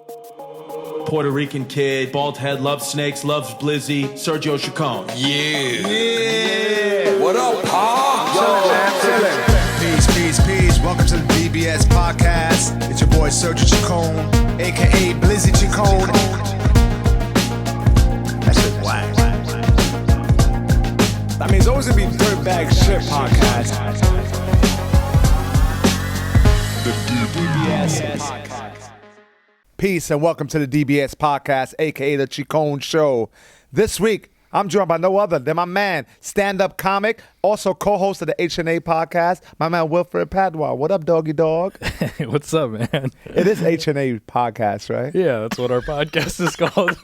Puerto Rican kid, bald head, loves snakes, loves Blizzy, Sergio Chacon. Yeah. What up, Pa? Peace. Welcome to the DBS podcast. It's your boy Sergio Chacon, aka Blizzy Chacon. That shit's whack. I mean, it's always gonna be dirtbag shit podcast. The DBS podcast. Peace and welcome to the DBS podcast, aka the Chacon Show. This week, I'm joined by no other than my man, stand-up comic, also co-host of the H&A podcast, my man Wilfred Padua. What up, doggy dog? Hey, what's up, man? It is H&A podcast, right? Yeah, that's what our podcast is called.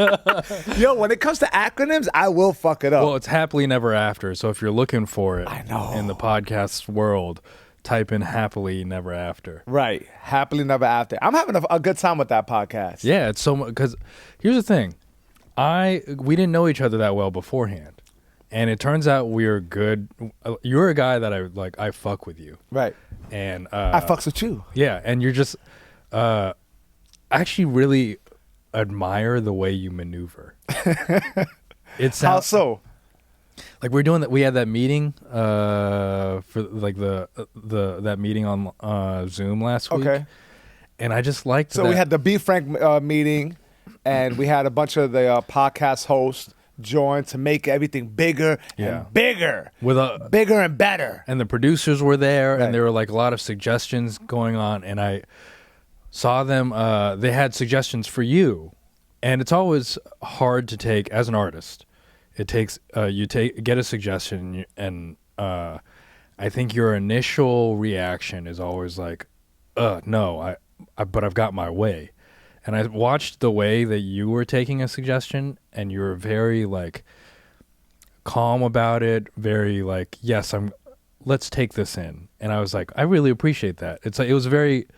Yo, when it comes to acronyms, I will fuck it up. Well, it's Happily Never After, so if you're looking for it I know. in the podcast world, type in Happily Never After. Right. Happily Never After. I'm having a good time with that podcast. Yeah, it's so much, because here's the thing. We didn't know each other that well beforehand, and it turns out we're good. You're a guy that I fuck with you. Right. And I fucks with you. Yeah, and you're just actually really admire the way you maneuver. How so? Like we're doing that. We had that meeting for like that meeting on Zoom last week. Okay. And I just liked So we had the Be Frank meeting, and we had a bunch of the podcast hosts join to make everything bigger and bigger. Bigger and better. And the producers were there, Right. and there were like a lot of suggestions going on, and I saw them. They had suggestions for you, and it's always hard to take as an artist. It takes get a suggestion, and I think your initial reaction is always like, no, but I've got my way. And I watched the way that you were taking a suggestion, and you were very like calm about it, very like, yes, let's take this in. And I was like, I really appreciate that. It's like it was very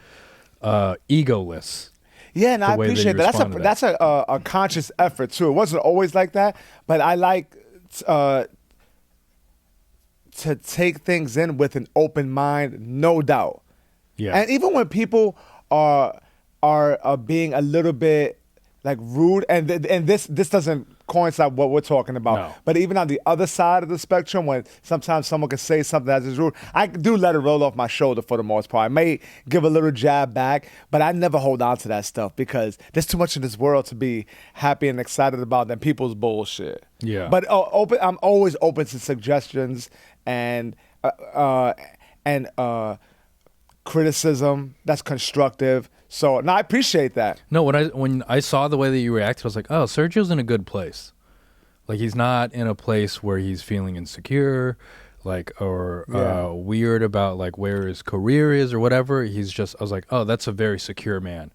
egoless. Yeah, and I appreciate that. That's a conscious effort too. It wasn't always like that, but I like to take things in with an open mind, no doubt. Yeah. And even when people are being a little bit like rude, and this doesn't coincide with what we're talking about. No. But even on the other side of the spectrum, when sometimes someone can say something that's just rude, I do let it roll off my shoulder for the most part. I may give a little jab back, but I never hold on to that stuff because there's too much in this world to be happy and excited about than people's bullshit. Yeah. But I'm always open to suggestions and criticism that's constructive. So, no, I appreciate that. No, when I saw the way that you reacted, I was like, oh, Sergio's in a good place. Like, he's not in a place where he's feeling insecure, like, or weird about, like, where his career is or whatever. I was like, oh, that's a very secure man.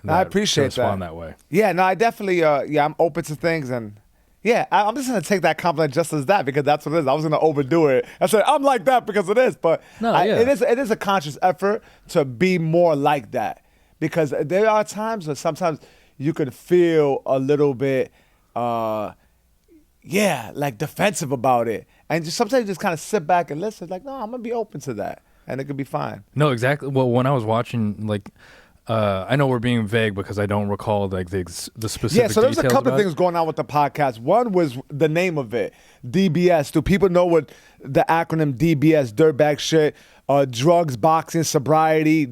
I appreciate that. Respond that way. Yeah, no, I definitely, I'm open to things, and yeah, I'm just going to take that compliment just as that because that's what it is. I was going to overdo it. I said, I'm like that because of this, but it is a conscious effort to be more like that. Because there are times where sometimes you could feel a little bit, like defensive about it. And sometimes you just kind of sit back and listen, like, no, I'm going to be open to that. And it could be fine. No, exactly. Well, when I was watching, like, I know we're being vague because I don't recall, like, the specific Yeah, so there's a couple of things it. going on with the podcast. One was the name of it, DBS. Do people know what the acronym DBS, dirtbag shit, drugs, boxing, sobriety,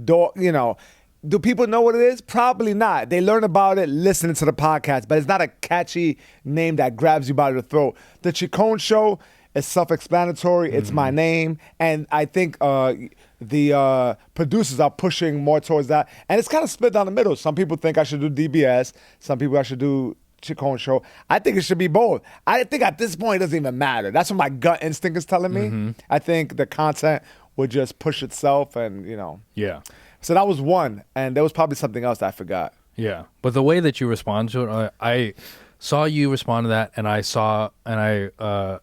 do people know what it is? Probably not. They learn about it listening to the podcast, but it's not a catchy name that grabs you by the throat. The Chacon Show is self-explanatory. It's my name, and I think the producers are pushing more towards that. And it's kind of split down the middle. Some people think I should do DBS. Some people I should do Chacon Show. I think it should be both. I think at this point it doesn't even matter. That's what my gut instinct is telling me. Mm-hmm. I think the content would just push itself, and Yeah. So that was one, and there was probably something else I forgot. Yeah, but the way that you respond to it, I saw you respond to that, and I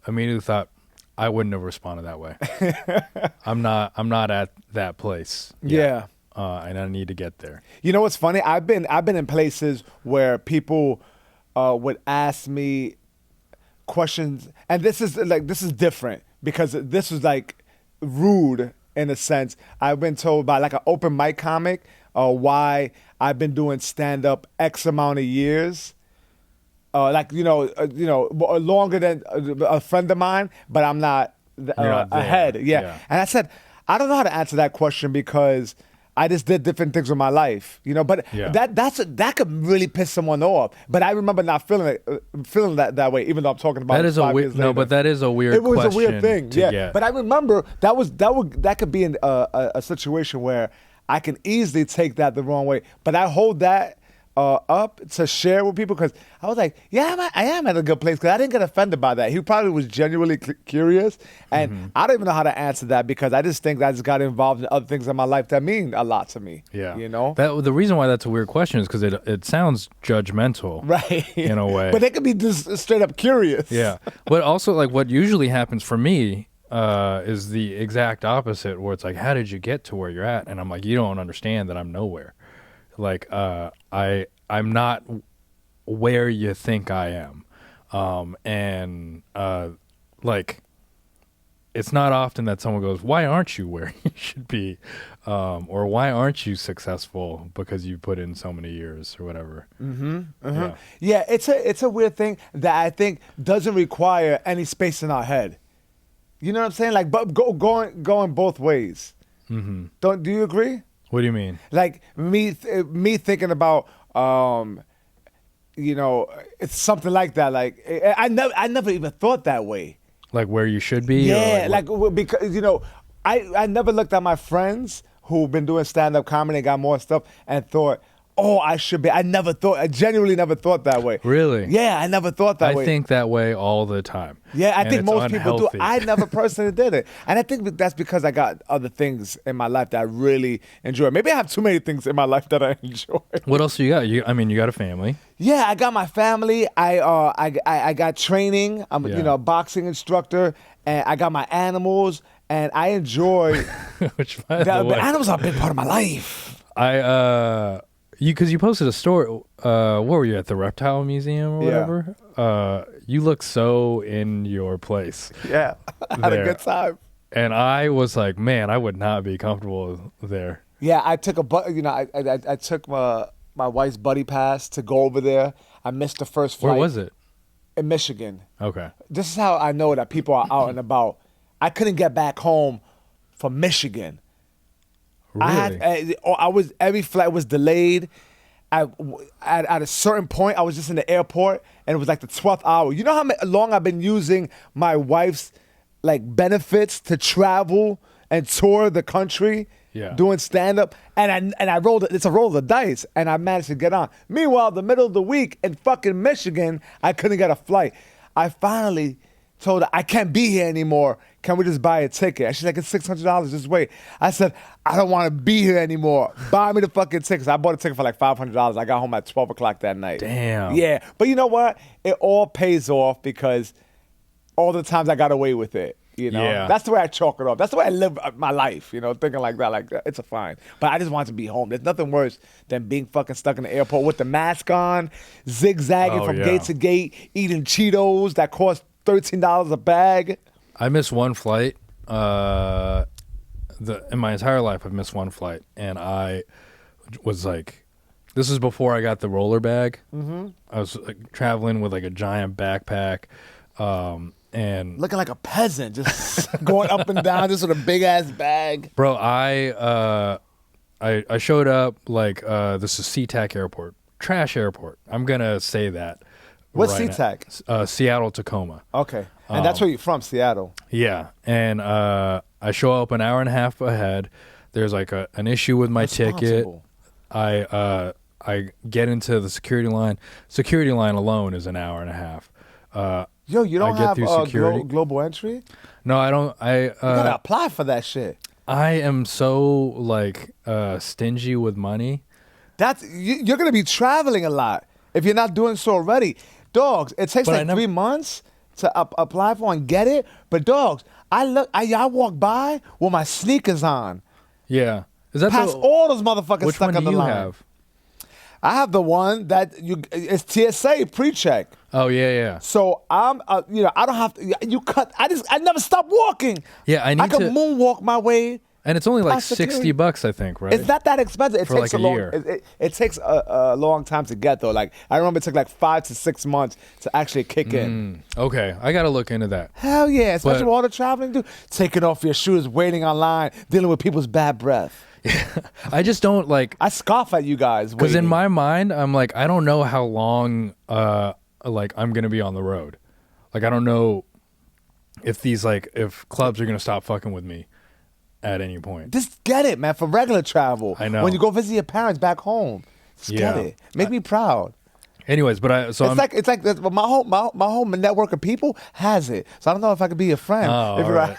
immediately thought I wouldn't have responded that way. I'm not at that place yet, and I need to get there. You know what's funny? I've been in places where people would ask me questions, and this is different because this was like rude. In a sense, I've been told by like an open mic comic, why I've been doing stand up X amount of years. Longer than a friend of mine, but I'm not, not there. ahead. Yeah. Yeah. And I said, I don't know how to answer that question because I just did different things with my life, But Yeah. that could really piss someone off. But I remember not feeling that way, even though I'm talking about That it is a 5 weird. years No, later. but that is a weird. It was a weird question thing, to yeah. get. But I remember that could be a situation where I can easily take that the wrong way. But I hold that up to share with people because I was like, yeah, I am at a good place because I didn't get offended by that. He probably was genuinely curious, and I don't even know how to answer that because I just think I just got involved in other things in my life that mean a lot to me. Yeah. That the reason why that's a weird question is because it sounds judgmental, right in a way. but they could be just straight up curious. Yeah, but also like what usually happens for me is the exact opposite, where it's like, how did you get to where you're at? And I'm like, you don't understand that I'm nowhere. Like I'm not where you think I am, like it's not often that someone goes, why aren't you where you should be, or why aren't you successful because you put in so many years or whatever. Yeah, it's a weird thing that I think doesn't require any space in our head. You know what I'm saying? Like, but going both ways. Do you agree? What do you mean? Like me thinking about it's something like that. Like I never even thought that way. Like where you should be? Yeah, or because I never looked at my friends who've been doing stand up comedy and got more stuff and thought, oh, I should be. I genuinely never thought that way. Really? Yeah, I never thought that way. I think that way all the time. Yeah, I And think it's most people do. unhealthy. I never personally did it. And I think that's because I got other things in my life that I really enjoy. Maybe I have too many things in my life that I enjoy. What else do you got? You got a family. Yeah, I got my family. I got training. I'm Yeah. a boxing instructor, and I got my animals, and I enjoy. Which, by the the way, animals are a big part of my life. because you posted a story. Where were you at the Reptile Museum or Yeah. whatever? You look so in your place, Yeah, I had a There. good time. and I was like, man, I would not be comfortable there. Yeah, I took I took my wife's buddy pass to go over there. I missed the first flight. Where was it? In Michigan. Okay. This is how I know that people are out and about. I couldn't get back home from Michigan. Really? Every flight was delayed. At a certain point, I was just in the airport, and it was like the 12th hour. You know how long I've been using my wife's benefits to travel and tour the country, doing stand up, and I rolled it. It's a roll of the dice, and I managed to get on. Meanwhile, the middle of the week in fucking Michigan, I couldn't get a flight. I finally told her, I can't be here anymore. Can we just buy a ticket? And she's like, it's $600. Just wait. I said, I don't want to be here anymore. Buy me the fucking tickets. I bought a ticket for like $500. I got home at 12 o'clock that night. Damn. Yeah. But you know what? It all pays off because all the times I got away with it. Yeah. That's the way I chalk it up. That's the way I live my life, thinking like that. Like, it's a fine. But I just want to be home. There's nothing worse than being fucking stuck in the airport with the mask on, zigzagging from gate to gate, eating Cheetos that cost $13 a bag. I missed one flight. In my entire life, I've missed one flight, and I was like, this is before I got the roller bag. Mm-hmm. I was traveling with a giant backpack, and Looking like a peasant, just going up and down just with a big ass bag. bro, I showed up this is SeaTac Airport, trash airport. I'm gonna say that. What's right SeaTac? now. Seattle, Tacoma. Okay. And that's where you're from, Seattle. Yeah, and I show up an hour and a half ahead. There's an issue with my ticket. Responsible. I get into the security line. Security line alone is an hour and a half. Yo, you don't I get have through security. global entry? No, I don't. You gotta apply for that shit. I am so stingy with money. You're gonna be traveling a lot if you're not doing so already. Dogs, it takes But 3 months to apply for and get it. But dogs, I walk by with my sneakers on. Yeah, is that Past all those motherfuckers which stuck one on do the you line. have? I have the one that it's TSA pre-check. Oh yeah. So I'm, I don't have to. You cut. I never stop walking. Yeah, I need can to- moonwalk my way And it's only like Past security. $60, I think, right? It's not that expensive. It For takes like a a long. year. It takes a long time to get though. Like I remember, it took like 5 to 6 months to actually kick in. Okay, I got to look into that. Hell yeah, especially But- with all the traveling, dude. Taking off your shoes, waiting online, dealing with people's bad breath. I just don't like, I scoff at you guys because in waiting. my mind, I'm like, I don't know how long like I'm going to be on the road. Like, I don't know if clubs are going to stop fucking with me at any point. Just get it, man, for regular travel. I know. When you go visit your parents back home, just get Yeah. it. Make me proud. Anyways, but It's like this, my whole network of people has it. So I don't know if I could be your friend. Oh, if all you're right.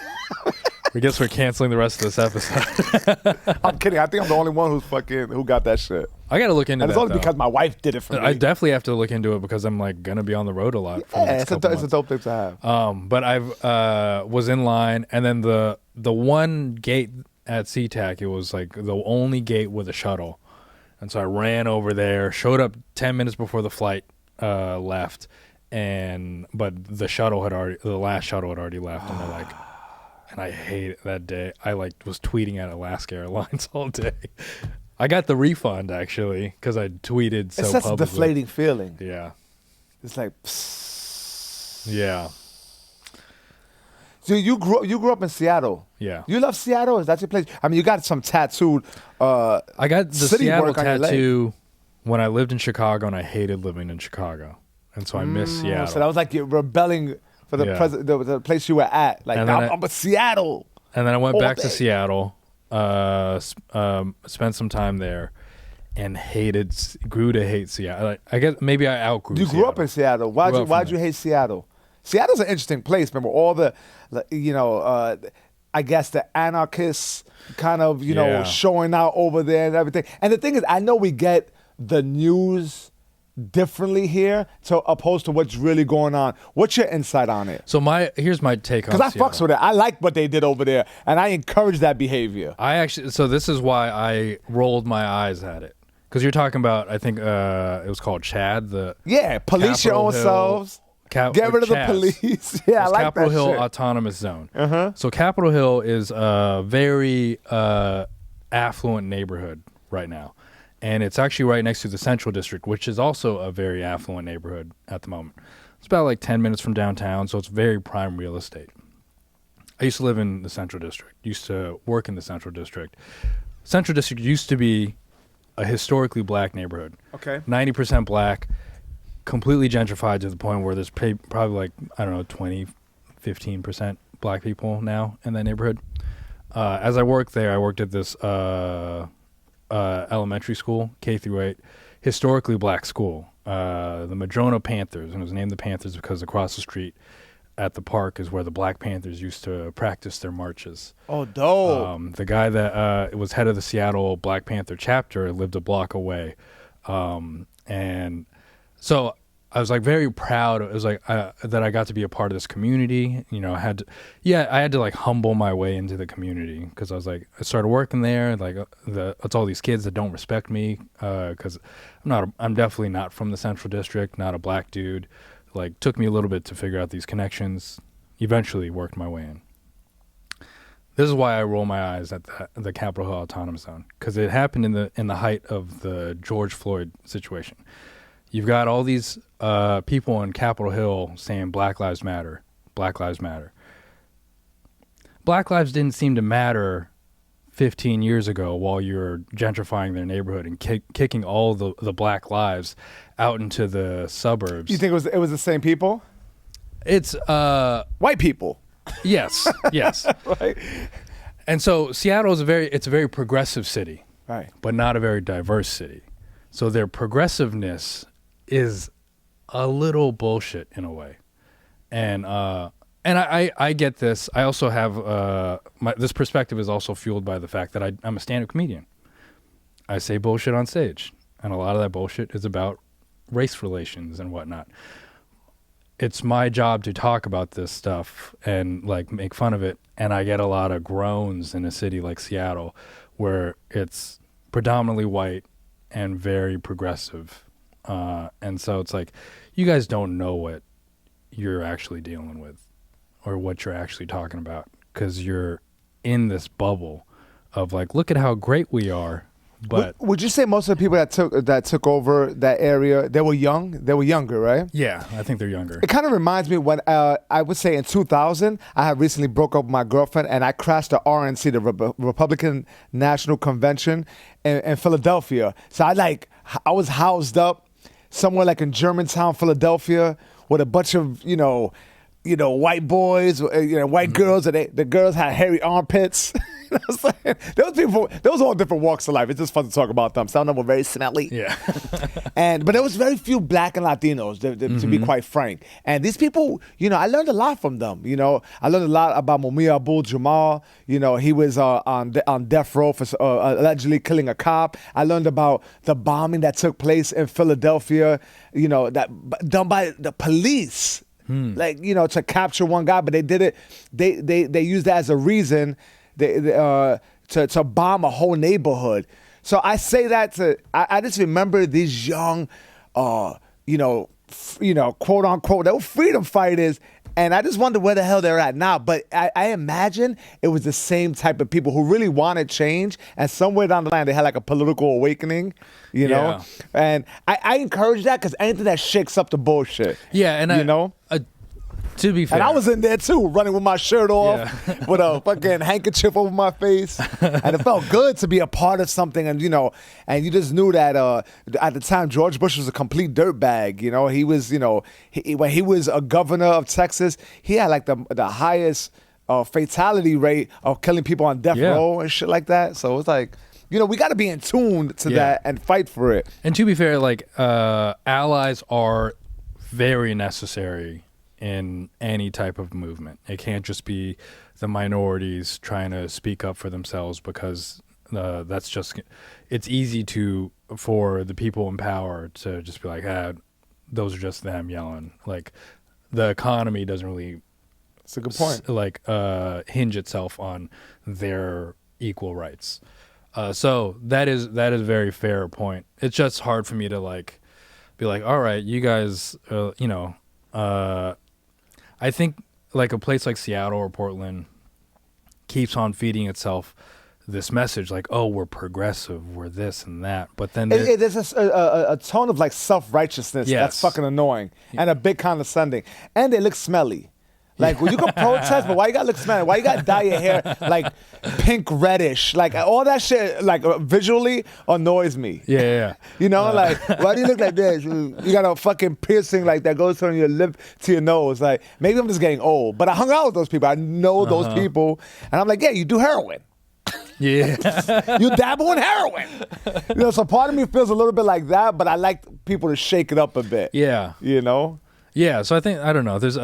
I guess we're canceling the rest of this episode. I'm kidding. I think I'm the only one who got that shit. I got to look into And that. it's only though. because my wife did it for me. I definitely have to look into it because I'm like gonna be on the road a lot. For the Yeah, next it's a couple months. dope thing to have. But I've was in line, and then the one gate at SeaTac, it was like the only gate with a shuttle, and so I ran over there, showed up 10 minutes before the flight left, but the last shuttle had already left, and they're like, and I hate it that day. I like was tweeting at Alaska Airlines all day. I got the refund actually because I tweeted so It's such a publicly. deflating feeling. Yeah, It's like, yeah, so you grew up in Seattle. yeah. You love Seattle? Is that your place? I mean, you got some tattooed. I got the city Seattle work on your leg. tattoo when I lived in Chicago, and I hated living in Chicago, and so I miss Seattle. So that was like you're rebelling for the Yeah. the place you were at. Like And then I'm a Seattle. And then I went all back day. to Seattle, spent some time there, and grew to hate Seattle. I guess maybe I outgrew. You grew up in Seattle. Why'd Grew up you from hate Seattle? Seattle's an interesting place. Remember all the, I guess the anarchists kind of Yeah. showing out over there and everything. And the thing is, I know we get the news differently here to opposed to what's really going on. What's your insight on it? So here's my take on Because I Seattle. fucks with it. I like what they did over there, and I encourage that behavior. So this is why I rolled my eyes at it, because you're talking about, I think it was called Chad, Yeah, police your Capitol own Hill- selves. Get rid of the Chaz. police. Yeah, I It's like Capitol that Hill shit. Autonomous Zone. So Capitol Hill is a very affluent neighborhood right now, and it's actually right next to the Central District, which is also a very affluent neighborhood at the moment. It's about like 10 minutes from downtown, so it's very prime real estate. I used to live in the Central District. Used to work in the Central District. Central District used to be a historically black neighborhood. Okay. 90% black. Completely gentrified to the point where there's probably like, I don't know, 20, 15% black people now in that neighborhood. As I worked there, I worked at this elementary school, K through 8, historically black school, the Madrona Panthers, and it was named the Panthers because across the street at the park is where the Black Panthers used to practice their marches. Oh, dope. The guy that was head of the Seattle Black Panther chapter lived a block away. And so I was like very proud. It was like that I got to be a part of this community. I had to like humble my way into the community, because I was like, I started working there. Like it's all these kids that don't respect me because I'm definitely not from the Central District, not a black dude. Like took me a little bit to figure out these connections. Eventually worked my way in. This is why I roll my eyes at the Capitol Hill Autonomous Zone, because it happened in the height of the George Floyd situation. You've got all these people in Capitol Hill saying Black Lives Matter, Black Lives Matter. Black lives didn't seem to matter 15 years ago while you were gentrifying their neighborhood and kicking all the black lives out into the suburbs. You think it was the same people? It's White people. yes. Right. And so Seattle is a very progressive city, Right. but not a very diverse city. So their progressiveness is a little bullshit in a way. And I get this. I also have this perspective is also fueled by the fact that I'm a stand-up comedian. I say bullshit on stage, and a lot of that bullshit is about race relations and whatnot. It's my job to talk about this stuff and like make fun of it, and I get a lot of groans in a city like Seattle where it's predominantly white and very progressive. And so it's like, you guys don't know what you're actually dealing with or what you're actually talking about, because you're in this bubble of like, look at how great we are. But would you say most of the people that took over that area, they were young? They were younger, right? yeah, I think they're younger. It kind of reminds me when I would say in 2000, I had recently broke up with my girlfriend and I crashed the RNC, the Republican National Convention in Philadelphia. So I was housed up somewhere like in Germantown, Philadelphia, with a bunch of white boys, white girls, and the girls had hairy armpits. You know what I'm saying? There was all different walks of life. It's just fun to talk about them. Some of them were very smelly. Yeah. But there was very few black and Latinos, to be quite frank. And these people, I learned a lot from them. I learned a lot about Mumia Abu-Jamal. He was on death row for allegedly killing a cop. I learned about the bombing that took place in Philadelphia, that done by the police. To capture one guy, but they did it. They used that as a reason to bomb a whole neighborhood. So I say that I just remember these young, quote unquote, they were freedom fighters, and I just wonder where the hell they're at now. But I imagine it was the same type of people who really wanted change, and somewhere down the line they had like a political awakening. Yeah. And I encourage that because anything that shakes up the bullshit. Yeah, and to be fair, and I was in there too, running with my shirt off, with a fucking handkerchief over my face, and it felt good to be a part of something. And and you just knew that at the time George Bush was a complete dirtbag. He was, when he was a governor of Texas, he had like the highest fatality rate of killing people on death row and shit like that. So it's like, we got to be in tune to that and fight for it. And to be fair, like allies are very necessary in any type of movement. It can't just be the minorities trying to speak up for themselves, because it's easy for the people in power to just be like, those are just them yelling. Like, the economy doesn't really, that's a good point, hinge itself on their equal rights. So that is a very fair point. It's just hard for me to be like, all right, you guys, I think like a place like Seattle or Portland keeps on feeding itself this message like, oh, we're progressive, we're this and that. But then there's a tone of like self-righteousness that's fucking annoying and a bit condescending. And they look smelly. Like, well, you can protest, but why you gotta look smelly? Why you gotta dye your hair like pink reddish? Like, all that shit, like, visually annoys me. Yeah. Like, why do you look like this? You got a fucking piercing like that goes from your lip to your nose. Like, maybe I'm just getting old, but I hung out with those people. I know those people, and I'm like, yeah, you do heroin. Yeah. You dabble in heroin. So part of me feels a little bit like that, but I like people to shake it up a bit. Yeah. Yeah, so I don't know. There's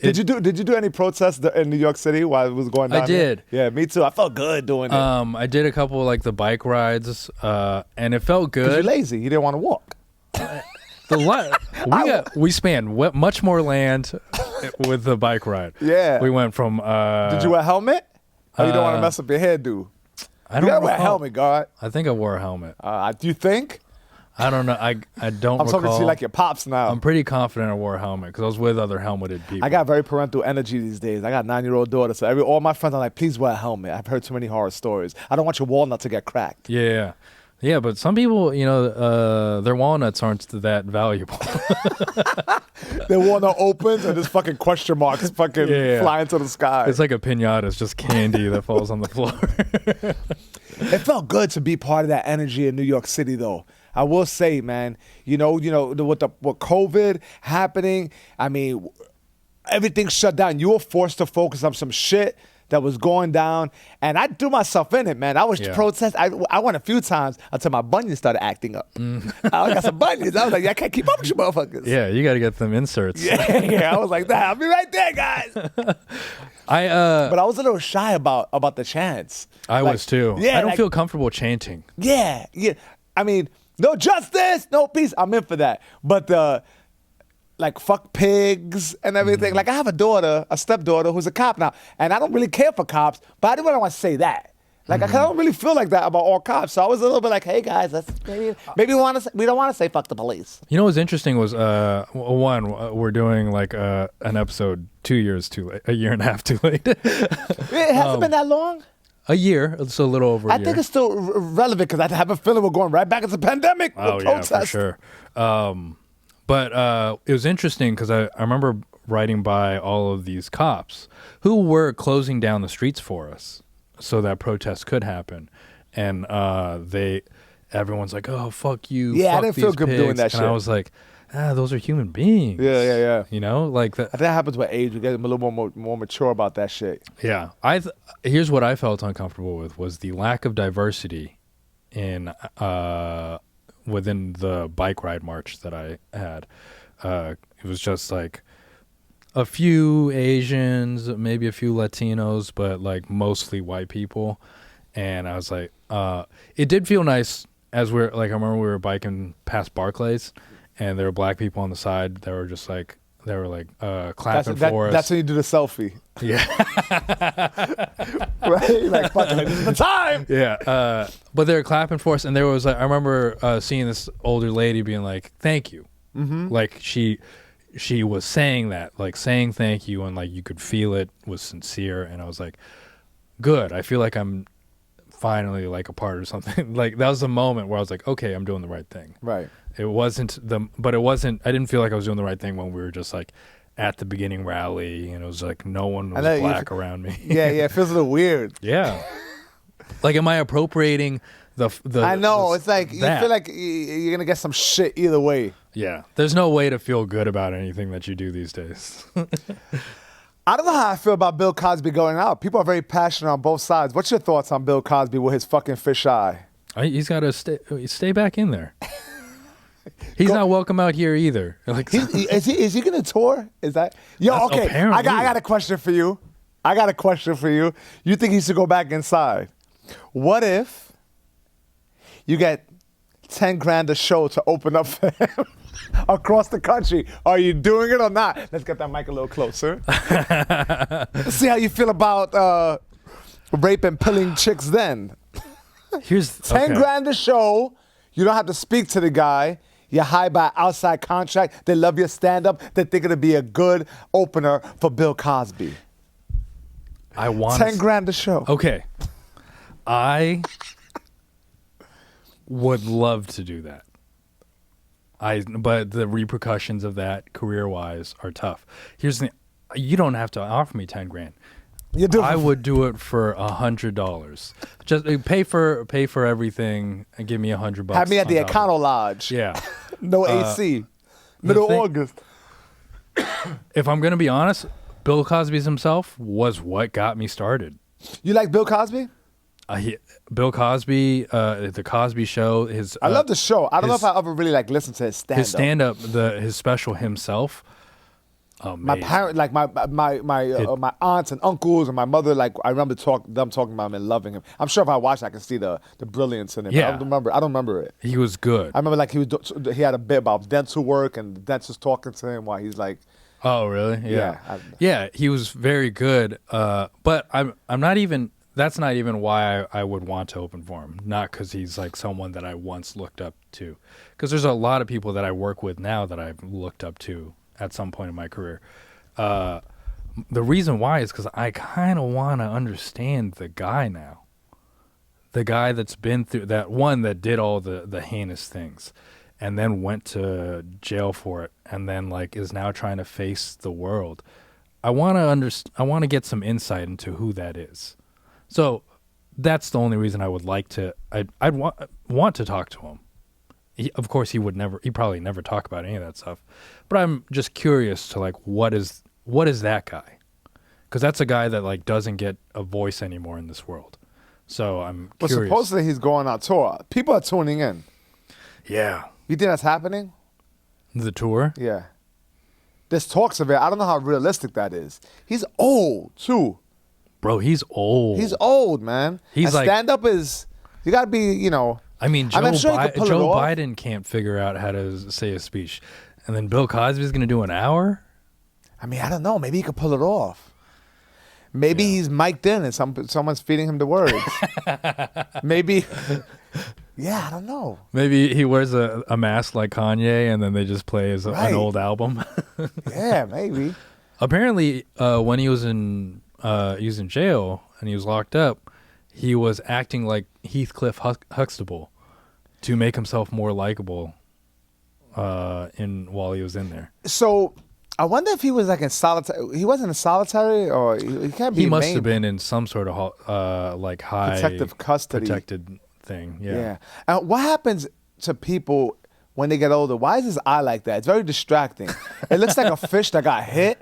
Did you do any protests in New York City while it was going down? I did. Yeah, me too. I felt good doing it. I did a couple like the bike rides, and it felt good. 'Cause you're lazy. You didn't want to walk. We spanned much more land with the bike ride. Yeah. We went from. Did you wear a helmet? Oh, you don't want to mess up your hairdo. I don't. You gotta wear a helmet, God. I think I wore a helmet. Do you think? I don't know. I don't. I'm starting to see like your pops now. I'm pretty confident I wore a helmet because I was with other helmeted people. I got very parental energy these days. I got a 9-year-old daughter, so all my friends are like, please wear a helmet. I've heard too many horror stories. I don't want your walnut to get cracked. Yeah. Yeah, but some people, their walnuts aren't that valuable. Their walnut opens and there's fucking question marks flying to the sky. It's like a piñata. It's just candy that falls on the floor. It felt good to be part of that energy in New York City, though. I will say, man, with COVID happening, I mean, everything shut down. You were forced to focus on some shit that was going down, and I threw myself in it, man. I was protest. I went a few times until my bunions started acting up. I got some bunions. I was like, I can't keep up with you motherfuckers. Yeah, you got to get them inserts. Yeah. I was like, I'll be right there, guys. But I was a little shy about the chants. I was too. Yeah, I don't feel comfortable chanting. Yeah. I mean, no justice, no peace. I'm in for that. But fuck pigs and everything. Like, I have a stepdaughter who's a cop now, and I don't really care for cops, but I didn't really want to say that. Like, I don't really feel like that about all cops. So I was a little bit like, hey guys, maybe we don't want to say fuck the police. You know what's interesting was we're doing like an episode 2 years too late, a year and a half too late. It hasn't been that long. A year. It's a little over a year. I think it's still relevant because I have a feeling we're going right back into the pandemic. Oh, yeah, for sure. But it was interesting because I remember riding by all of these cops who were closing down the streets for us so that protests could happen. And everyone's like, oh, fuck you. Yeah, fuck I didn't feel these good pigs. doing that shit. And I was like, those are human beings. Yeah. You know, like that. I think that happens with age. We get a little more mature about that shit. Yeah. Here's what I felt uncomfortable with was the lack of diversity in within the bike ride march that I had. It was just like a few Asians, maybe a few Latinos, but like mostly white people. And I was like, it did feel nice as I remember we were biking past Barclays and there were black people on the side that were just like, clapping for us. That's when you do the selfie. Yeah. Right? Like, fucking, this is the time. Yeah. But they were clapping for us. And there was I remember seeing this older lady being like, thank you. Mm-hmm. Like she was saying that, like saying thank you. And like you could feel it was sincere. And I was like, good. I feel like I'm finally like a part of something. Like that was the moment where I was like, okay, I'm doing the right thing. Right. I didn't feel like I was doing the right thing when we were just like at the beginning rally and it was like no one was black around me. Yeah, it feels a little weird. Yeah. Like, am I appropriating the I know. It's like you feel like you're going to get some shit either way. Yeah. There's no way to feel good about anything that you do these days. I don't know how I feel about Bill Cosby going out. People are very passionate on both sides. What's your thoughts on Bill Cosby with his fucking fisheye? He's got to stay back in there. He's not welcome out here either. Like, is he going to tour? Is that okay? Apparently. I got a question for you. You think he should go back inside? What if you get 10 grand a show to open up for him across the country? Are you doing it or not? Let's get that mic a little closer. Let's see how you feel about rape and pilling chicks then. Here's 10 grand a show. You don't have to speak to the guy. You're hired by outside contract. They love your stand-up. They think it'll be a good opener for Bill Cosby. I want 10 grand a show. Okay. I would love to do that. But the repercussions of that career-wise are tough. Here's the thing. You don't have to offer me 10 grand. I would do it for $100. Just pay for everything and give me $100. Have me at the Econo Lodge. Yeah. No AC. Middle August. If I'm gonna be honest, Bill Cosby's himself was what got me started. You like Bill Cosby? Bill Cosby, the Cosby Show. I love the show. I don't know if I ever really listened to his stand-up. His stand-up, his special himself. Amazing. My parents, like my aunts and uncles and my mother, like I remember them talking about him and loving him. I'm sure if I watched, I can see the brilliance in him. Yeah. I don't remember it. He was good. I remember like he had a bit about dental work and the dentist talking to him while he's like. Oh really? Yeah. He was very good. But I'm not even. That's not even why I would want to open for him. Not because he's like someone that I once looked up to. Because there's a lot of people that I work with now that I've looked up to at some point in my career. The reason why is because I kind of want to understand the guy now. The guy that's been through that one that did all the heinous things and then went to jail for it and then like is now trying to face the world. I want to get some insight into who that is. So that's the only reason I would like to. I'd want to talk to him. Of course, he probably never talk about any of that stuff. But I'm just curious to like what is that guy? Because that's a guy that like doesn't get a voice anymore in this world. So I'm curious. But supposedly he's going on tour. People are tuning in. Yeah. You think that's happening? The tour? Yeah. There's talks of it. I don't know how realistic that is. He's old too. Bro, he's old. He's old, man. He's like stand-up is. You gotta be, I mean, Joe sure Joe Biden can't figure out how to say a speech. And then Bill Cosby's going to do an hour? I mean, I don't know. Maybe he could pull it off. Maybe he's mic'd in and someone's feeding him the words. Maybe. Yeah, I don't know. Maybe he wears a mask like Kanye and then they just play an old album. Yeah, maybe. Apparently, when he was in jail and he was locked up, he was acting like Heathcliff Huxtable to make himself more likable while he was in there. So I wonder if he was like in solitary. He wasn't in solitary, or he can't be. He must have been in some sort of like high protective custody, protected thing. Yeah. Yeah. And what happens to people when they get older? Why is his eye like that? It's very distracting. It looks like a fish that got hit,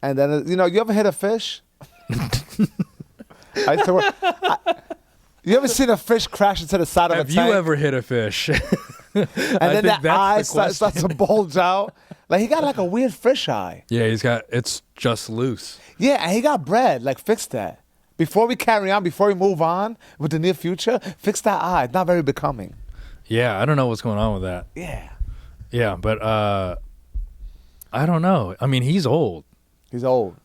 and then you ever hit a fish? You ever seen a fish crash into the side of a tank? Have you ever hit a fish? And then that eye starts to bulge out. Like he got like a weird fish eye. Yeah, it's just loose. Yeah, and he got bread. Like fix that. Before we carry on, before we move on with the near future, fix that eye. It's not very becoming. Yeah, I don't know what's going on with that. Yeah. Yeah, but I don't know. I mean, he's old. He's old.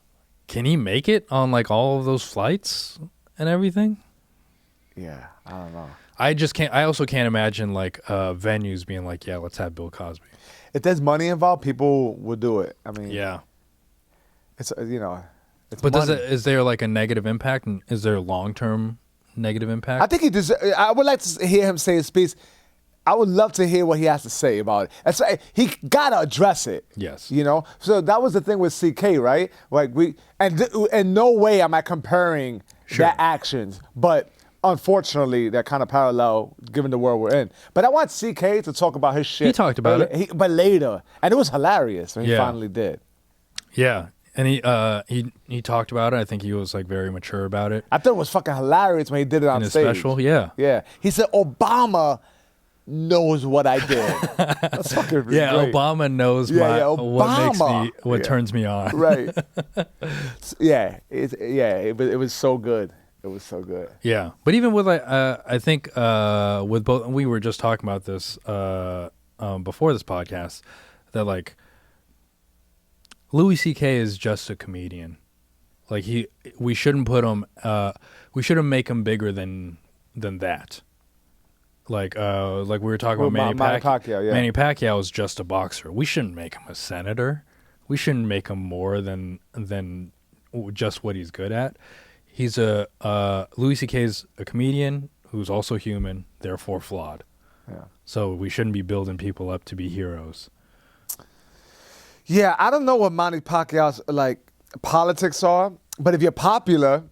Can he make it on like all of those flights and everything? Yeah, I don't know. I just can't. I also can't imagine like venues being like, yeah, let's have Bill Cosby. If there's money involved, people will do it. I mean, Yeah. it's It's But money. is there like a negative impact? And is there a long-term negative impact? I think he deserves. I would like to hear him say his piece. I would love to hear what he has to say about it. And so he gotta address it. Yes. So that was the thing with CK, right? Like in no way am I comparing their actions, but unfortunately they're kind of parallel given the world we're in. But I want CK to talk about his shit. He talked about it. But later, and it was hilarious when he finally did. Yeah. And he talked about it. I think he was like very mature about it. I thought it was fucking hilarious when he did it on In his stage. special, yeah. Yeah. He said Obama knows what I did. That's fucking great. Obama knows what turns me on. Right. It was so good. It was so good. Yeah, but even with I think with both, we were just talking about this before this podcast, that like Louis C.K. is just a comedian. Like we shouldn't put him. We shouldn't make him bigger than that. Like we were talking about Manny Pacquiao. Yeah. Manny Pacquiao is just a boxer. We shouldn't make him a senator. We shouldn't make him more than just what he's good at. He's Louis C.K.'s a comedian who's also human, therefore flawed. Yeah. So we shouldn't be building people up to be heroes. Yeah, I don't know what Manny Pacquiao's like politics are, but if you're popular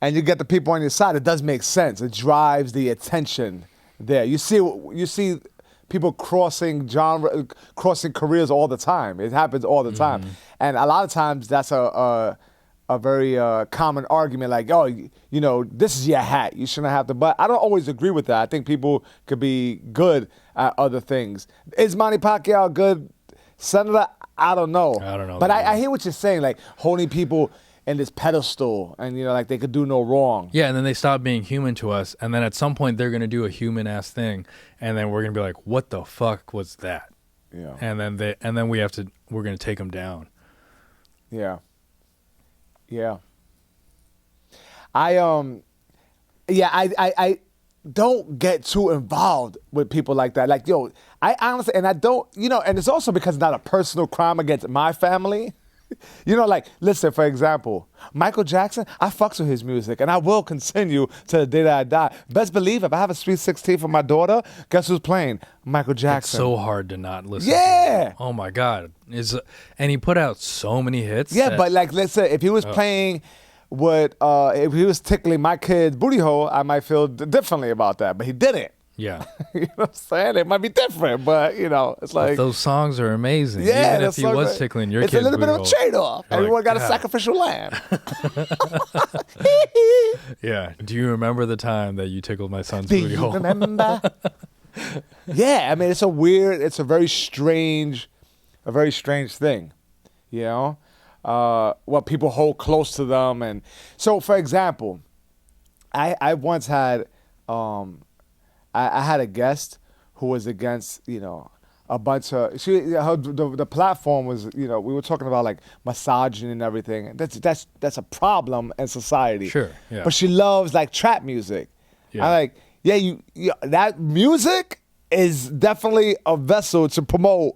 and you get the people on your side, it does make sense. It drives the attention there. You see people crossing careers all the time. It happens all the time, and a lot of times that's a very common argument, like, oh, this is your hat. You shouldn't have to. But I don't always agree with that. I think people could be good at other things. Is Manny Pacquiao a good senator? I don't know. But I hear what you're saying, like holding people in this pedestal and, like they could do no wrong. Yeah, and then they stop being human to us. And then at some point they're going to do a human-ass thing. And then we're going to be like, what the fuck was that? Yeah. And then we're going to take them down. Yeah. Yeah. I don't get too involved with people like that. Like, I honestly, and I don't, and it's also because it's not a personal crime against my family. Like, listen, for example, Michael Jackson, I fucks with his music, and I will continue to the day that I die. Best believe if I have a Sweet 16 for my daughter, guess who's playing? Michael Jackson. It's so hard to not listen Yeah. to him. Oh, my God. And he put out so many hits. Yeah, but like, let's say if he was playing if he was tickling my kid's booty hole, I might feel differently about that, but he didn't. Yeah. You know what I'm saying? It might be different, but it's like, but those songs are amazing. Yeah, even if he was tickling your kid's it's a little bit of a booty hole. trade-off. Everyone got a God. sacrificial lamb. Yeah. Do you remember the time that you tickled my son's Do booty you hole? remember? Yeah, I mean, it's a very strange thing, what people hold close to them. And so, for example, I once had, I had a guest who was against, a bunch of, the platform was, we were talking about like misogyny and everything. That's a problem in society. Sure, yeah. But she loves like trap music. Yeah. I'm like, that music is definitely a vessel to promote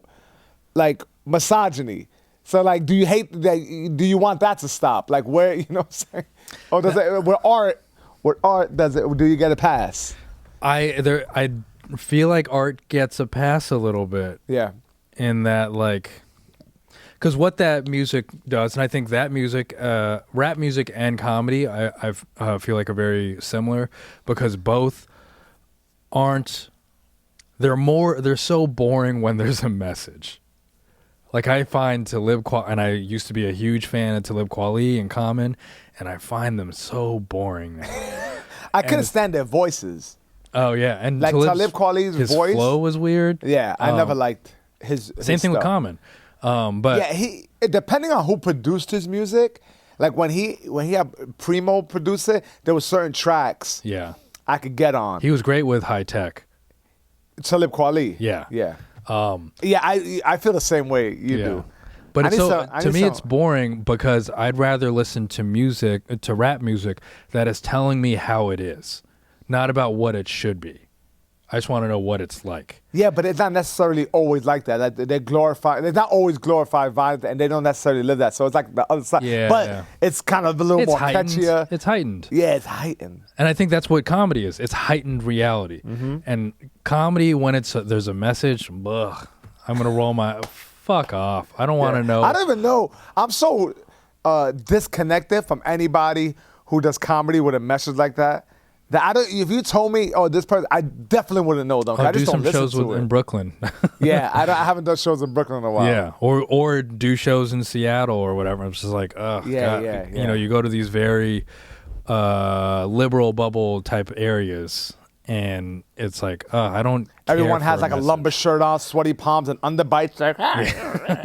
like misogyny. So like, do you hate that? Do you want that to stop? Like where, what I'm saying? Or does it, with art, With art, do you get a pass? I feel like art gets a pass a little bit Yeah. in that, like, because what that music does, and I think that music, rap music and comedy, I feel like are very similar, because both aren't. They're so boring when there's a message. Like, I find Talib Kweli, and I used to be a huge fan of Talib Kweli and Common, and I find them so boring now. I couldn't stand their voices. Oh yeah, and Like Talib Kweli's his voice. flow was weird. Yeah, I never liked his Same thing with stuff. Common. But Yeah, depending on who produced his music, like when he had Primo produce it, there were certain tracks yeah, I could get on. he was great with High Tech. Talib Kweli. Yeah. Yeah. Yeah, I feel the same way you do. But I it's need so, some- I to need me, some- it's boring because I'd rather listen to rap music that is telling me how it is, not about what it should be. I just want to know what it's like. Yeah, but it's not necessarily always like that. Like, they glorify. It's not always glorified violence, and they don't necessarily live that. So it's like the other side. Yeah, but yeah. it's kind of a little It's more heightened. catchier. It's heightened. Yeah, it's heightened. And I think that's what comedy is. It's heightened reality. Mm-hmm. And comedy, when there's a message, ugh, I'm gonna roll my fuck off. I don't want to know. I don't even know. I'm so disconnected from anybody who does comedy with a message like that. That I don't. If you told me, oh, this person, I definitely wouldn't know them. I I'll just do don't some listen shows to it. in Brooklyn. Yeah, I haven't done shows in Brooklyn in a while. Yeah, or do shows in Seattle or whatever. I'm just like, oh, Yeah, God. yeah. You know, you go to these very liberal bubble type areas, and it's like, I don't. Everyone care has for like a message. lumber shirt on, sweaty palms, and underbites, like,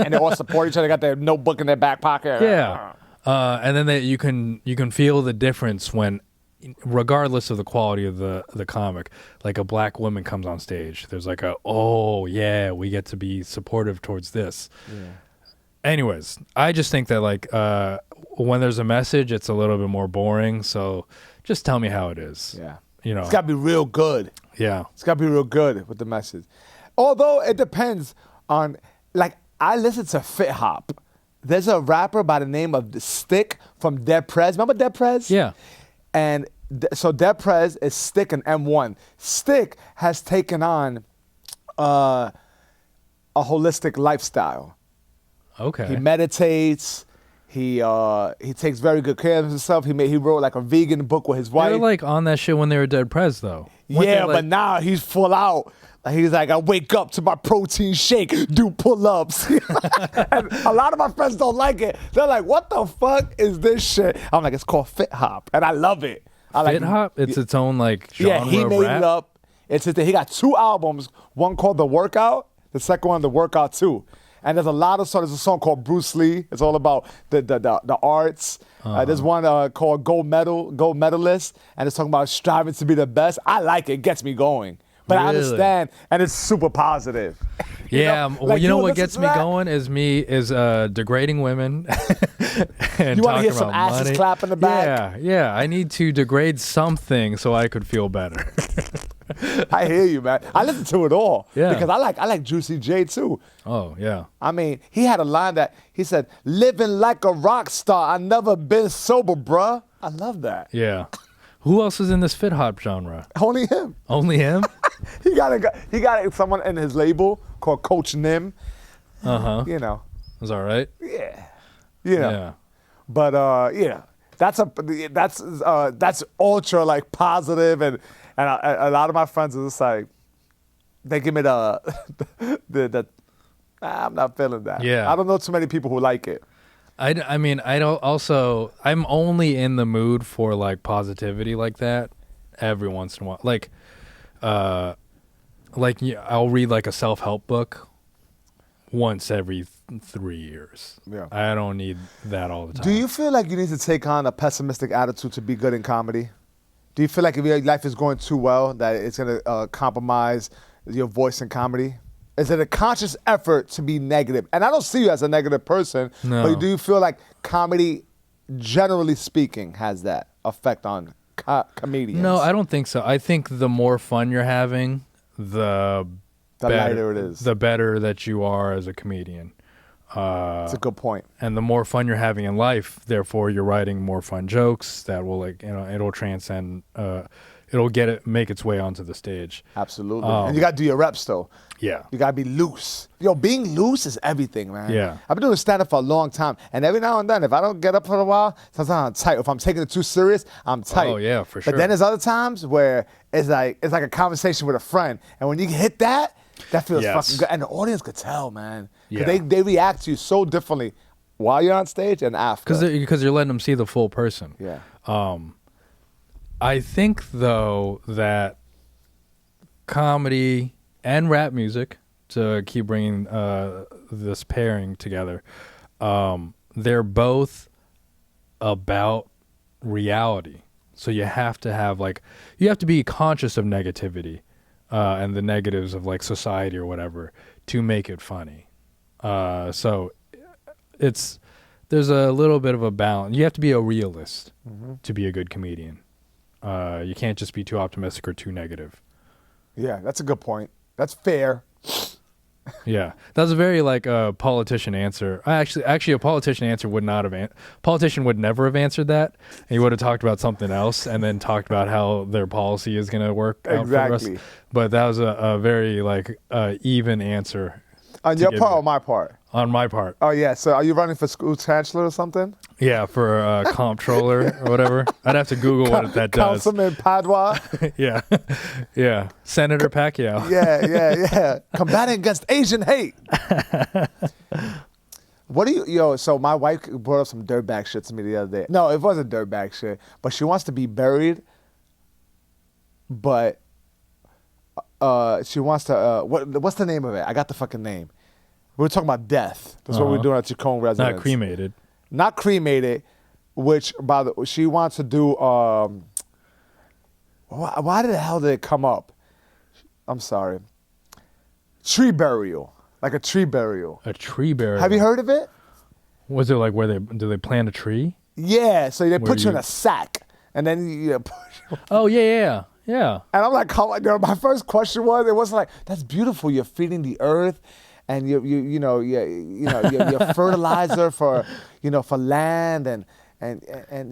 and they all support each other. They got their notebook in their back pocket. Yeah, and then you can feel the difference when, regardless of the quality of the comic, like a black woman comes on stage. There's like oh yeah, we get to be supportive towards this. Yeah. Anyways, I just think that like when there's a message, it's a little bit more boring. So just tell me how it is. Yeah. You know. It's got to be real good. Yeah. It's got to be real good with the message. Although it depends on, like, I listen to Fit Hop. There's a rapper by the name of Stick from Dead Prez. Remember Dead Prez? Yeah. And so Dead Prez is Stick and M1. Stick has taken on a holistic lifestyle. Okay. He meditates. He takes very good care of himself. He wrote like a vegan book with his They wife. were like on that shit when they were Dead Prez though. Weren't Yeah, they, like- but now he's full out. Like, he's like, I wake up to my protein shake, do pull-ups. And a lot of my friends don't like it. They're like, what the fuck is this shit? I'm like, it's called Fit Hop, and I love it. I like Fit Hop, it's its own like genre Yeah, he of made rap. it up. It's just that he got 2 albums. One called The Workout, the second one, The Workout 2. And there's a lot of songs. There's a song called Bruce Lee. It's all about the arts. There's one called Gold Medalist, and it's talking about striving to be the best. I like it. It gets me going. But I Really? understand, and it's super positive. Yeah, well, you know what gets me going? going is degrading women and You wanna talking hear some about asses money. clap in the back? Yeah. I need to degrade something so I could feel better. I hear you, man. I listen to it all. Yeah. Because I like Juicy J too. Oh yeah. I mean, he had a line that he said, "Living like a rock star. I never been sober, bruh." I love that. Yeah. Who else is in this Fit Hop genre? Only him. Only him? He got someone in his label called Coach Nim. Uh-huh. You know. Is all right? Yeah. You know. Yeah. But yeah, that's ultra like positive, and a lot of my friends are just like, they give me the I'm not feeling that. Yeah. I don't know too many people who like it. I mean, I don't also, I'm only in the mood for like positivity like that every once in a while. Yeah, I'll read like a self-help book once every 3 years. Yeah. I don't need that all the time. Do you feel like you need to take on a pessimistic attitude to be good in comedy? Do you feel like if your life is going too well that it's going to compromise your voice in comedy? Is it a conscious effort to be negative? And I don't see you as a negative person, No. but do you feel like comedy, generally speaking, has that effect on comedians? No, I don't think so. I think the more fun you're having, the The lighter it is. The better that you are as a comedian. That's a good point. And the more fun you're having in life, therefore you're writing more fun jokes that will it'll transcend. Make its way onto the stage. Absolutely. And you got to do your reps, though. Yeah. You got to be loose. Yo, being loose is everything, man. Yeah. I've been doing stand-up for a long time. And every now and then, if I don't get up for a while, sometimes I'm tight. If I'm taking it too serious, I'm tight. Oh, yeah, for sure. But then there's other times where it's like a conversation with a friend. And when you hit that feels fucking good. And the audience could tell, man. Because they react to you so differently while you're on stage and after. Because you're letting them see the full person. Yeah. I think, though, that comedy and rap music, to keep bringing this pairing together, they're both about reality. So you have to have you have to be conscious of negativity and the negatives of society or whatever to make it funny. So there's a little bit of a balance. You have to be a realist to be a good comedian. You can't just be too optimistic or too negative. Yeah, that's a good point. That's fair. Yeah, that's a very politician answer. Actually, a politician answer would not have. Politician would never have answered that. He would have talked about something else and then talked about how their policy is going to work out for us. But that was a very even answer. On your part or my part? On my part. Oh yeah. So are you running for school chancellor or something? Yeah, for comptroller or whatever. I'd have to Google what that does. Councilman Padua. Yeah. Yeah. Senator Pacquiao. Yeah. Combating against Asian hate. What do you, so my wife brought up some dirtbag shit to me the other day. No, it wasn't dirtbag shit, but she wants to be buried, but she wants to, what's the name of it? I got the fucking name. We were talking about death. That's what we're doing at Chacon residence. Not cremated. Not cremated, which she wants to do. Why the hell did it come up? I'm sorry. Tree burial, like a tree burial. A tree burial. Have you heard of it? Was it where do they plant a tree? Yeah, so they put you in a sack, and then you push. Oh yeah. And I'm like, my first question was, it wasn't like, that's beautiful. You're feeding the earth. And you're fertilizer for land and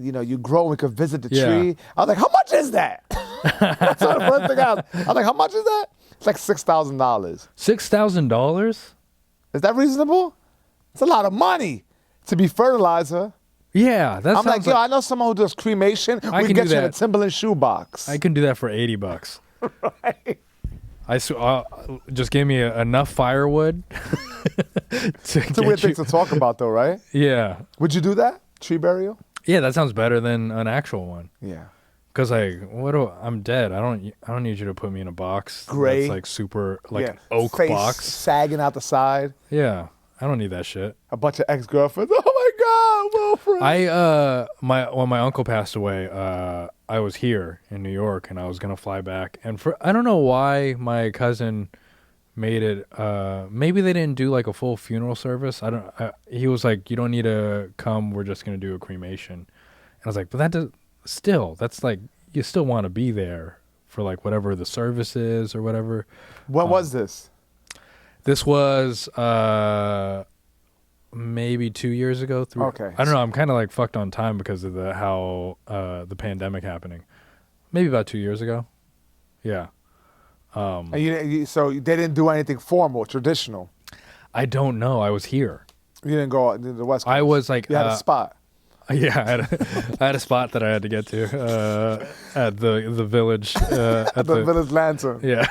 you grow and we could visit the tree. I was like, how much is that? That's the first thing I was like, how much is that? It's like $6,000. $6,000? Is that reasonable? It's a lot of money to be fertilizer. Yeah, I'm like, I know someone who does cremation. We can get you in a Timberland shoebox. I can do that for $80. Right. Just give me enough firewood. It's a weird thing to talk about, though, right? Yeah. Would you do that? Tree burial? Yeah, that sounds better than an actual one. Yeah. Because I'm dead. I don't need you to put me in a box. Gray. That's super oak face box sagging out the side. Yeah, I don't need that shit. A bunch of ex-girlfriends. Oh my God, Wilfred. When my uncle passed away, I was here in New York and I was gonna fly back. And I don't know why my cousin made it. Maybe they didn't do a full funeral service. He was like, "You don't need to come. We're just gonna do a cremation." And I was like, "But that's you still want to be there for whatever the service is or whatever." When was this? This was maybe 2 years ago. Okay. I don't know. I'm kind of fucked on time because of the pandemic happening. Maybe about 2 years ago. Yeah. And so they didn't do anything formal, traditional. I don't know. I was here. You didn't go to the West Coast. I was you had a spot. Yeah, I had a spot that I had to get to at the village. At the village lantern. Yeah.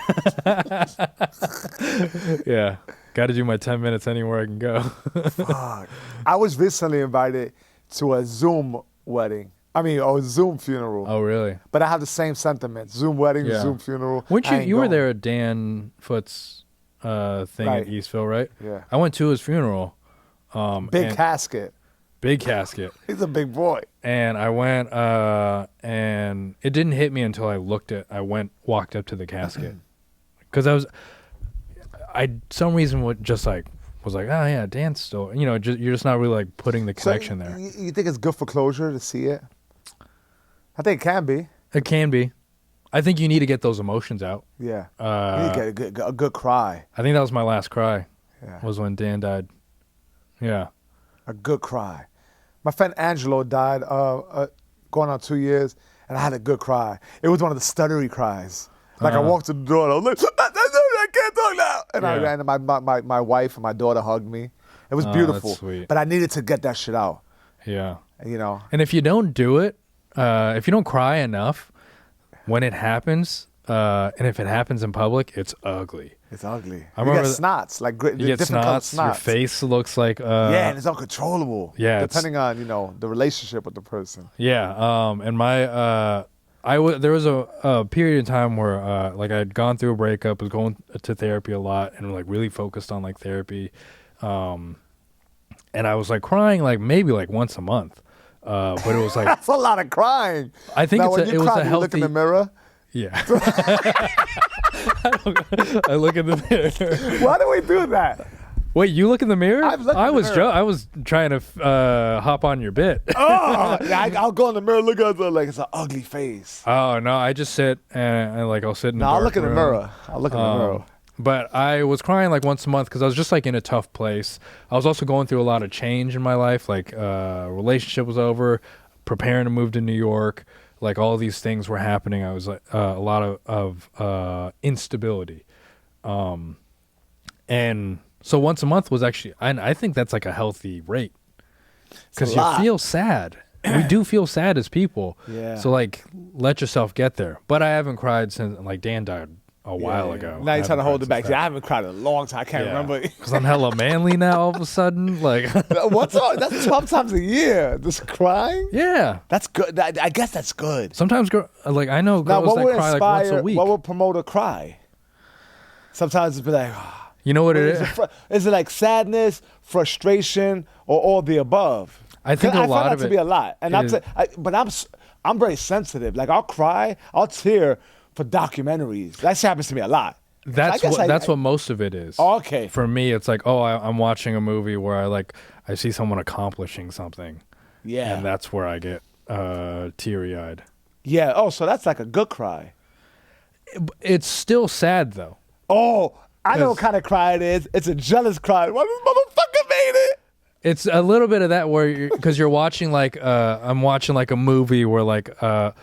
Yeah. Got to do my 10 minutes anywhere I can go. Fuck. I was recently invited to a Zoom wedding. A Zoom funeral. Oh, really? But I have the same sentiment. Zoom wedding, Zoom funeral. You were there at Dan Foot's thing at Eastville, right? Yeah. I went to his funeral. Big casket. Big casket. He's a big boy. And I went, and it didn't hit me until I walked up to the casket. Because some reason was oh yeah, Dan's still, you're just not really putting the connection there. You think it's good for closure to see it? I think it can be. It can be. I think you need to get those emotions out. Yeah. You need to get a good cry. I think that was my last cry. Yeah. Was when Dan died. Yeah. A good cry. My friend Angelo died going on 2 years, and I had a good cry. It was one of the stuttery cries. Like I walked to the door and I was like, I can't talk now. And I ran, and my wife and my daughter hugged me. It was beautiful. That's sweet. But I needed to get that shit out. Yeah. You know? And if you don't do it, if you don't cry enough when it happens, and if it happens in public, it's ugly. It's ugly. I You remember get snots, like You get different colored snots, your snots. face looks like... Yeah, and it's uncontrollable. Yeah, Depending on, the relationship with the person. Yeah, and there was a period of time where like I'd gone through a breakup, was going to therapy a lot, and like really focused on like therapy, and I was like crying like maybe like once a month, but it was like That's a lot of crying. I think Now, when it you was cry, a do you look in healthy. the mirror? Yeah, I look in the mirror. Why do we do that? Wait, you look in the mirror? I've looked in the mirror. I was trying to hop on your bit. Oh, I'll go in the mirror, look at it like it's an ugly face. Oh no, I just sit and like I'll sit in the No, I'll dark look in the room. mirror. I'll look in the mirror. But I was crying like once a month because I was just like in a tough place. I was also going through a lot of change in my life. Like relationship was over, preparing to move to New York. Like all these things were happening. I was like a lot of instability, and so once a month was actually. I think that's like a healthy rate because you feel sad. We do feel sad as people. Yeah. So like, let yourself get there. But I haven't cried since like Dan died a while ago. Now you're trying to hold it back. Yeah, I haven't cried in a long time. I can't remember. because I'm hella manly now. All of a sudden, like, What's up? That's 12 times a year. Just crying? yeah. That's good. I guess that's good. Sometimes, like I know Now, girls what that would cry inspire? like once a week. What would promote a cry? Sometimes it's be like, You know what it is? Is it like sadness, frustration, or all the above? I think I a lot find of that to it be a lot, and is- I'm very sensitive. Like I'll cry, I'll tear for documentaries. That shit happens to me a lot. That's what most of it is. Oh, okay. For me, it's like, I'm watching a movie where I see someone accomplishing something, Yeah. and that's where I get teary-eyed. Yeah. Oh, so that's like a good cry. It's still sad though. Oh, I know what kind of cry it is. It's a jealous cry. Why this motherfucker made it? It's a little bit of that where because you're watching like I'm watching like a movie where like a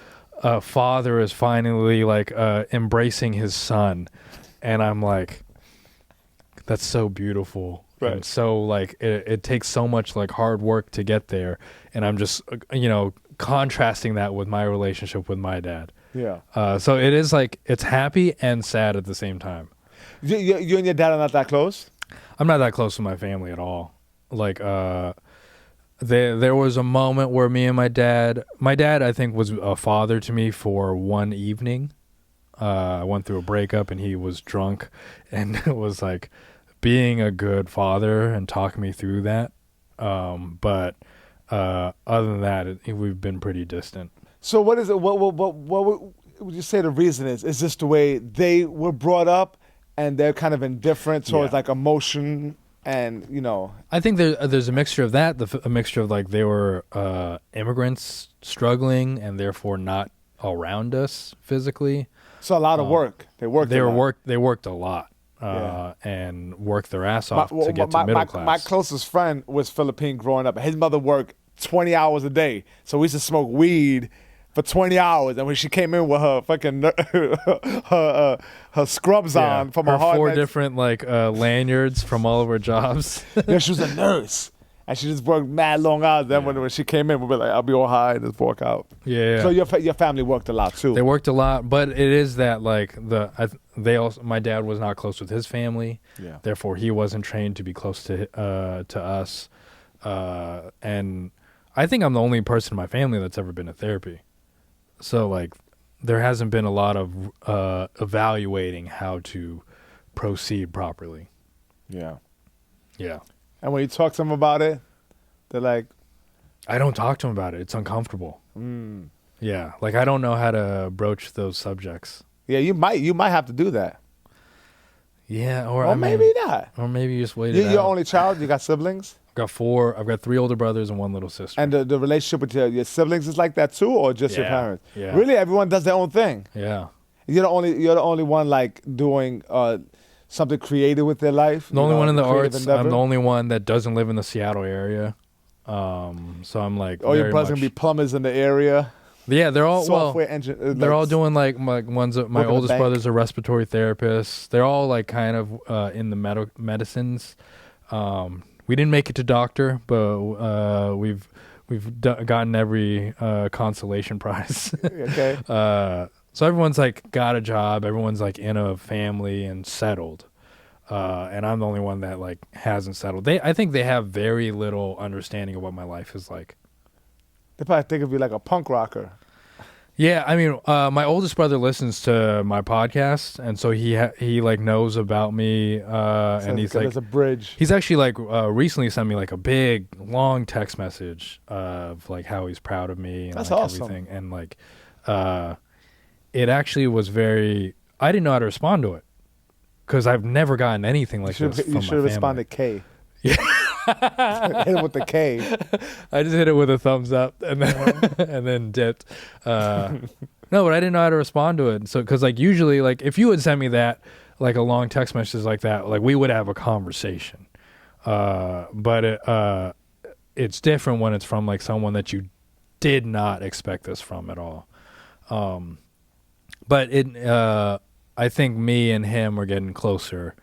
father is finally like embracing his son, and I'm like, that's so beautiful. Right. And so like it takes so much like hard work to get there, and I'm just contrasting that with my relationship with my dad. Yeah. So it is like it's happy and sad at the same time. You and your dad are not that close? I'm not that close to my family at all. Like there was a moment where me and my dad I think was a father to me for one evening. I went through a breakup and he was drunk, and it was like being a good father and talking me through that. But other than that, we've been pretty distant. So what is it? What would you say the reason is? Is this the way they were brought up, and they're kind of indifferent towards Yeah. like emotion and I think there's a mixture of that, a mixture of like they were immigrants struggling and therefore not around us physically. So a lot of work. They worked. They a lot. worked a lot and worked their ass off to get to middle class. My closest friend was Philippine growing up, and his mother worked 20 hours a day. So we used to smoke weed for 20 hours, and when she came in with her fucking her scrubs on from her hard four nights- different like lanyards from all of her jobs. Yeah, she was a nurse, and she just worked mad long hours. Then when she came in, we'd be like, "I'll be all high and just walk out." Yeah. So your family worked a lot too. They worked a lot, but it is that like my dad was not close with his family. Yeah. Therefore, he wasn't trained to be close to us, and I think I'm the only person in my family that's ever been to therapy. So like, there hasn't been a lot of evaluating how to proceed properly. Yeah. Yeah. And when you talk to them about it, they're like, I don't talk to him about it. It's uncomfortable. Yeah. Like I don't know how to broach those subjects. "Yeah, you might have to do that, Yeah. or maybe not." Or maybe you just wait it You're out. your only child. You got siblings, I've got 3 older brothers and 1 little sister. and the relationship with your siblings is like that too, or just your Yeah, parents? yeah. Really, everyone does their own thing. Yeah. You're the only one like doing something creative with their life. The only one in the creative arts. endeavor. I'm the only one that doesn't live in the Seattle area. So I'm like, All your very brothers much- gonna be plumbers in the area. Yeah, they're all Software well. engineer. They're all doing like my ones. My work in the oldest bank. brother's a respiratory therapist. They're all like kind of in the medicines. We didn't make it to doctor, but we've gotten every consolation prize. Okay. So everyone's like got a job. Everyone's like in a family and settled. And I'm the only one that like hasn't settled. I think they have very little understanding of what my life is like. They probably think of you like a punk rocker. Yeah, I mean, my oldest brother listens to my podcast, and so he like knows about me, and he's like, there's a bridge. he's actually like recently sent me like a big long text message of like how he's proud of me and That's like awesome. everything, and like it actually was very. I didn't know how to respond to it because I've never gotten anything like this from You my should have family. responded K. Yeah. Hit him with the K. I just hit it with a thumbs up and then and then dipped. No, but I didn't know how to respond to it. So, because like usually, like if you would send me that, like a long text message like that, like we would have a conversation. But it's different when it's from like someone that you did not expect this from at all. But I think me and him are getting closer,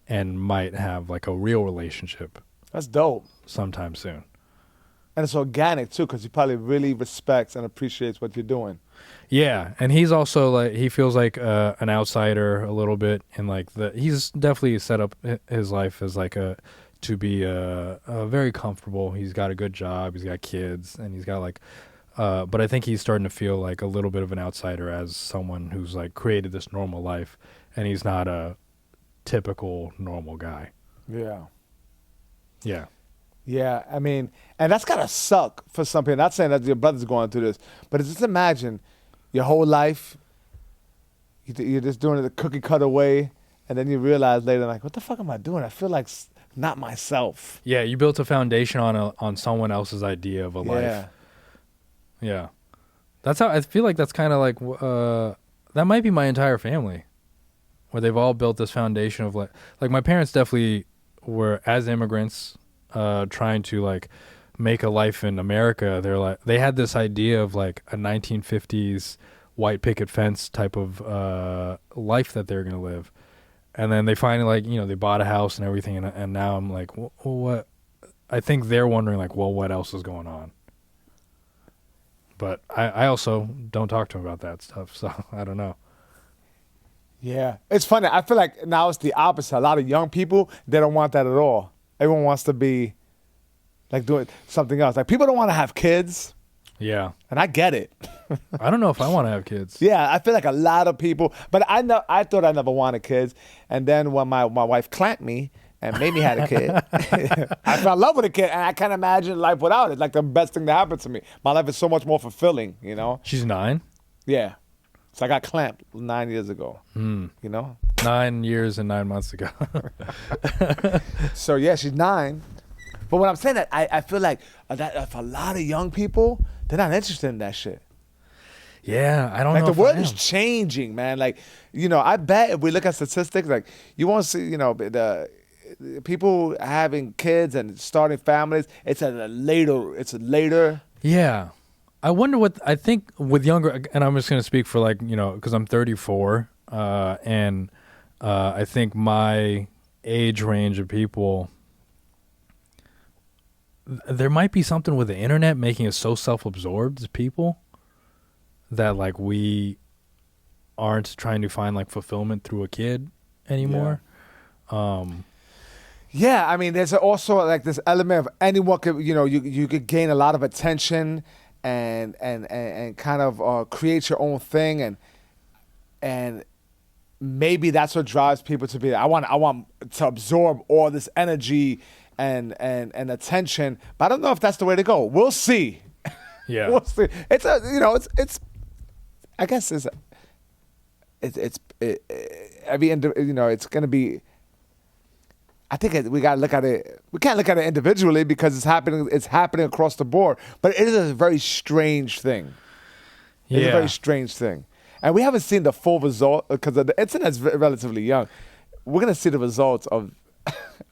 and might have like a real relationship That's dope. sometime soon. And it's organic too, because he probably really respects and appreciates what you're doing. Yeah, and he's also like he feels like an outsider a little bit, and like he's definitely set up his life as like to be very comfortable. He's got a good job, he's got kids, and he's got like. But I think he's starting to feel like a little bit of an outsider as someone who's like created this normal life, and he's not a typical normal guy. Yeah. Yeah. Yeah, I mean, and that's gotta suck for some people. Not saying that your brother's going through this, but just imagine your whole life, you're just doing it the cookie cutter way, and then you realize later, like, what the fuck am I doing? I feel like not myself. Yeah, you built a foundation on someone else's idea of a Yeah. life. Yeah. That's how I feel like that's kind of like that might be my entire family, where they've all built this foundation of like my parents definitely were as immigrants trying to like make a life in America. They had this idea of like a 1950s white picket fence type of life that they're going to live. And then they finally they bought a house and everything. And now I'm like, well, what? I think they're wondering like, well, what else is going on? But I also don't talk to him about that stuff. So I don't know. Yeah. It's funny. I feel like now it's the opposite. A lot of young people, they don't want that at all. Everyone wants to be like doing something else. Like people don't want to have kids, Yeah. and I get it. I don't know if I want to have kids. Yeah, I feel like a lot of people, but I thought I never wanted kids, and then when my wife clamped me and made me have a kid, I fell in love with a kid, and I can't imagine life without it. Like the best thing that happened to me. My life is so much more fulfilling, you know? She's 9. Yeah. So I got clamped 9 years ago, you know? 9 years and 9 months ago. So yeah, she's 9. But when I'm saying that, I feel like that for a lot of young people, they're not interested in that shit. Yeah, I don't Like know. the if I world am. is changing, man. Like, I bet if we look at statistics, like you won't see, the people having kids and starting families. It's later. Yeah. I wonder I think with younger, and I'm just going to speak for like, because I'm 34, and I think my age range of people, there might be something with the internet making us so self-absorbed as people that like we aren't trying to find like fulfillment through a kid anymore. Yeah, I mean, there's also like this element of anyone could, you could gain a lot of attention and kind of create your own thing, and maybe that's what drives people to be. I want to absorb all this energy and attention, but I don't know if that's the way to go. We'll see. Yeah. We'll see. It's I guess it's gonna be. I think we gotta look at it. We can't look at it individually because it's happening across the board. But it is a very strange thing. It's a very strange thing, and we haven't seen the full result because the internet's relatively young. we're gonna see the results of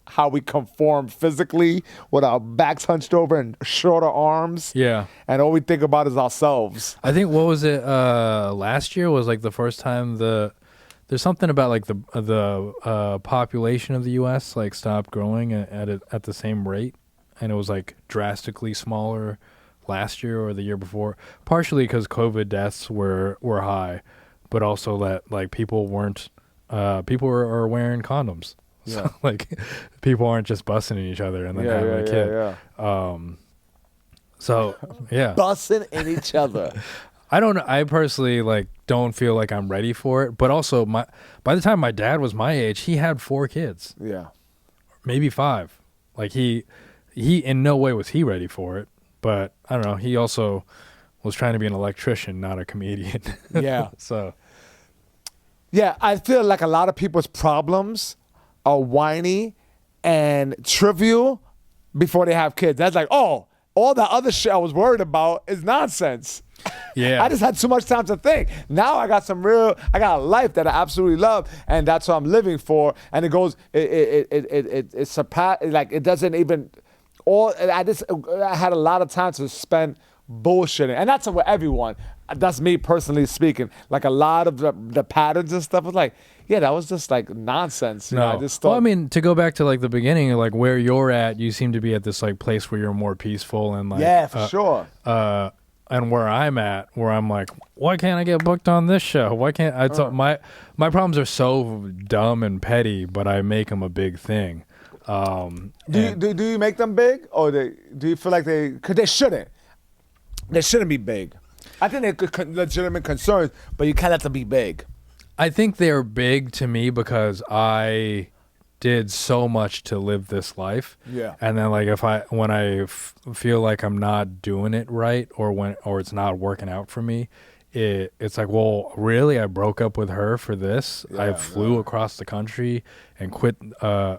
how we conform physically with our backs hunched over and shorter arms. Yeah. And all we think about is ourselves. I think, what was it, last year was like the first time there's something about like the population of the U.S. like stopped growing at the same rate, and it was like drastically smaller last year or the year before, partially because COVID deaths were high, but also that like people are wearing condoms. Yeah. So like people aren't just busting each other and then having a kid. Yeah. So yeah, Busting in each other. I don't know. I personally like don't feel like I'm ready for it. But also, by the time my dad was my age, he had 4 kids, Yeah. maybe 5. Like he in no way was he ready for it. But I don't know. He also was trying to be an electrician, not a comedian. Yeah. So Yeah, I feel like a lot of people's problems are whiny and trivial before they have kids. That's like, oh, all the other shit I was worried about is nonsense. yeah, I just had too much time to think. Now I got I got a life that I absolutely love, and that's what I'm living for. And it goes, it surpass, like it doesn't even, I had a lot of time to spend bullshitting. And that's with everyone. That's me personally speaking. Like a lot of the patterns and stuff was like, yeah, that was just like nonsense. You know, I just thought, well, I mean, to go back to like the beginning, like where you're at, you seem to be at this like place where you're more peaceful and like, yeah, for sure. And where I'm at, where I'm like, why can't I get booked on this show? Why can't I? My problems are so dumb and petty, but I make them a big thing. Do you make them big, or do you feel like because they shouldn't? They shouldn't be big. I think they're legitimate concerns, but you can't let them be big. I think they're big to me because I did so much to live this life. Yeah. And then like when I feel like I'm not doing it right, or it's not working out for me, it's like, well, really, I broke up with her for this. Yeah, I flew across the country and quit a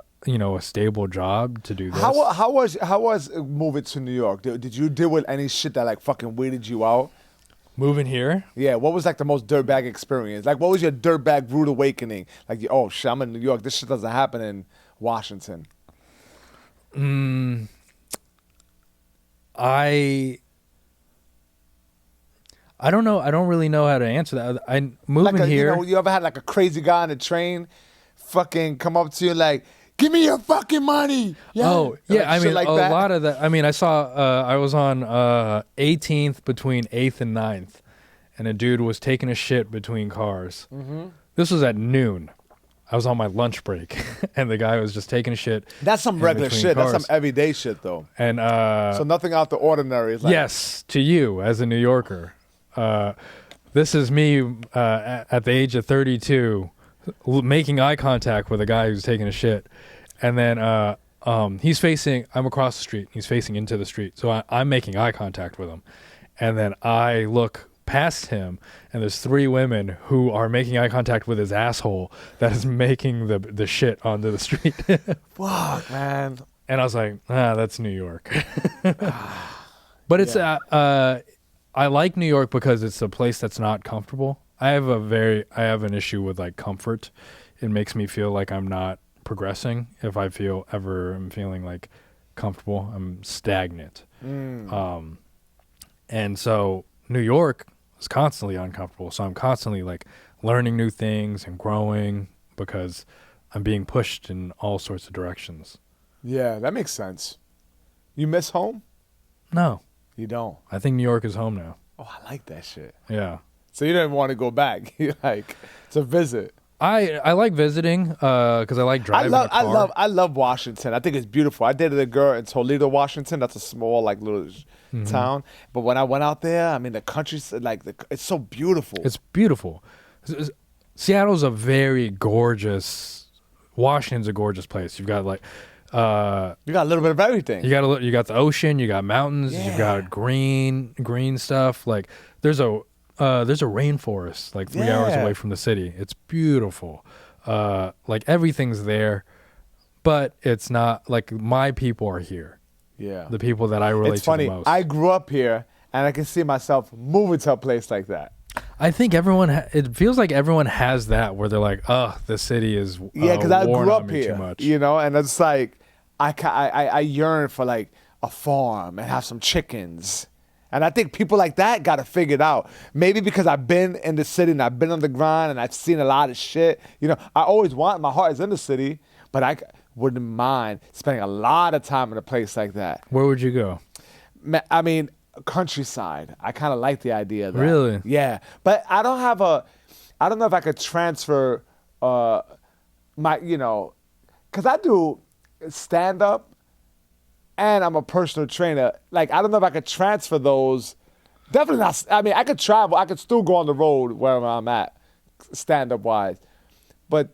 stable job to do this. How was moving to New York? Did you deal with any shit that like fucking weirded you out? Moving here? Yeah, what was like the most dirtbag experience? Like, what was your dirtbag rude awakening? Like, oh shit, I'm in New York. This shit doesn't happen in Washington. I don't know. I don't really know how to answer that. I moving here. You ever had like a crazy guy on the train, fucking come up to you like, "Give me your fucking money." Yeah. Oh, yeah. Like I mean, like a that. lot of that. I mean, I saw, I was on 18th between 8th and 9th, and a dude was taking a shit between cars. Mm-hmm. This was at noon. I was on my lunch break, and the guy was just taking a shit. That's some regular shit. Cars. That's some everyday shit, though. And so nothing out the ordinary. It's like, yes, to you as a New Yorker. This is me at the age of 32, making eye contact with a guy who's taking a shit. And then I'm across the street. He's facing into the street. So I'm making eye contact with him. And then I look past him, and there's 3 women who are making eye contact with his asshole that is making the shit onto the street. fuck, man. And I was like, that's New York. But it's, I like New York because it's a place that's not comfortable. I have an issue with like comfort. It makes me feel like I'm not progressing. If I I'm feeling like comfortable, I'm stagnant. And so New York is constantly uncomfortable. So I'm constantly like learning new things and growing because I'm being pushed in all sorts of directions. Yeah, that makes sense. You miss home? No, You don't. I think New York is home now. Oh, I like that shit. Yeah. So you didn't want to go back. You like to visit. I like visiting because I like driving a car. I love Washington. I think it's beautiful. I dated a girl in Toledo, Washington. That's a small like little town. But when I went out there, I mean the country's like it's so beautiful. It's beautiful. Seattle's a very gorgeous. Washington's a gorgeous place. You've got like you got a little bit of everything. you got the ocean, you got mountains, Yeah. you've got green stuff. Like there's a rainforest like 3 hours Yeah. away from the city. It's beautiful. Like everything's there, but it's not like my people are here. Yeah. The people that I relate It's to funny. the most. I grew up here, and I can see myself moving to a place like that. I think everyone. It feels like everyone has that where they're like, "Oh, the city is because I worn grew on up me here, too much." you know, and it's like I yearn for like a farm and have some chickens. And I think people like that got to figure it out. Maybe because I've been in the city and I've been on the grind and I've seen a lot of shit. You know, I always want, my heart is in the city, but I wouldn't mind spending a lot of time in a place like that. Where would you go? I mean, countryside. I kind of like the idea of that. Really? Yeah. But I don't know if I could transfer my, you know, because I do stand-up and I'm a personal trainer. Like, I don't know if I could transfer those. Definitely not. I mean, I could travel. I could still go on the road wherever I'm at, stand-up wise. But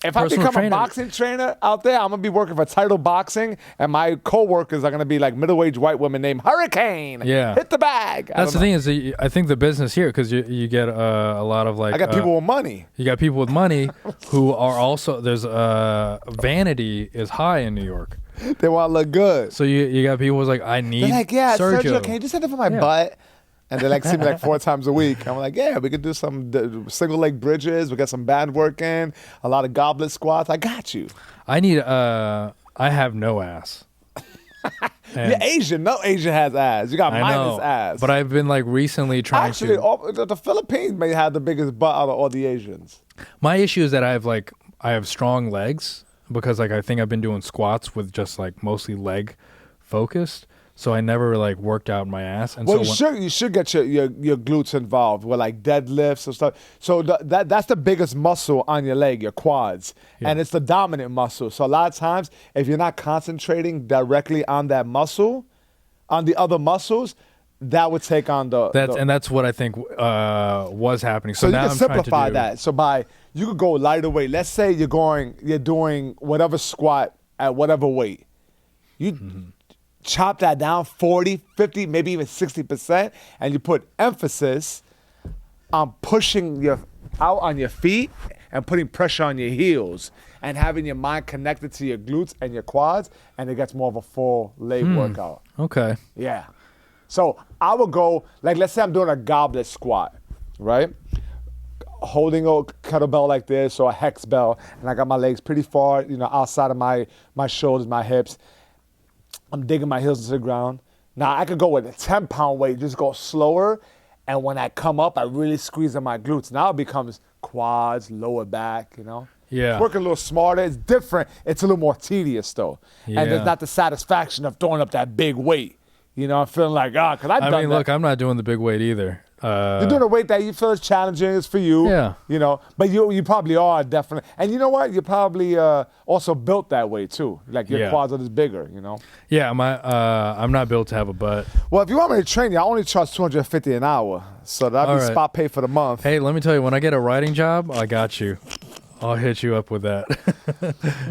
if I Personal become trainer. a boxing trainer out there, I'm going to be working for Title Boxing, and my co-workers are going to be like middle-aged white women named Hurricane. Yeah. Hit the bag. That's the thing is, that I think the business here, because you get a lot of like. I got people with money. You got people with money who are also, there's vanity is high in New York. They want to look good. So you got people who's like, I need They're like, yeah, Sergio. Can you just hit it for my Yeah. butt? And they like see me like 4 times a week. I'm like, yeah, we could do some single leg bridges. We got some band work in, a lot of goblet squats. I got you. I need, I have no ass. And You're Asian. No Asian has ass. You got I minus know, ass. but I've been like recently trying Actually, to. the Philippines may have the biggest butt out of all the Asians. My issue is that I have strong legs because like I think I've been doing squats with just like mostly leg focused. So I never like worked out my ass. And Well, so you should get your glutes involved with like deadlifts and stuff. So that's the biggest muscle on your leg, your quads, and it's the dominant muscle. So a lot of times, if you're not concentrating directly on that muscle, on the other muscles, that would take on and that's what I think was happening. So So you now can I'm trying to simplify do, that. So you could go lighter weight. Let's say you're doing whatever squat at whatever weight. You chop that down 40, 50, maybe even 60%, and you put emphasis on pushing out on your feet and putting pressure on your heels and having your mind connected to your glutes and your quads, and it gets more of a full leg workout. Okay. Yeah. So I would go, like, let's say I'm doing a goblet squat, right? Holding a kettlebell like this or a hex bell, and I got my legs pretty far, outside of my shoulders, my hips. I'm digging my heels into the ground. Now, I could go with a 10-pound weight, just go slower, and when I come up, I really squeeze in my glutes. Now it becomes quads, lower back, Yeah. It's working a little smarter. It's different. It's a little more tedious, though. Yeah. And there's not the satisfaction of throwing up that big weight. I'm feeling like, because I've done that. Look, I'm not doing the big weight either. You're doing a weight that you feel is challenging. It's for you. Yeah. But you probably are definitely. And you know what? You probably also built that way too. Like your quads are just bigger, Yeah, I'm not built to have a butt. Well, if you want me to train you, I only charge $250 an hour. So that'd be All right. spot pay for the month. Hey, let me tell you, when I get a writing job, I got you. I'll hit you up with that.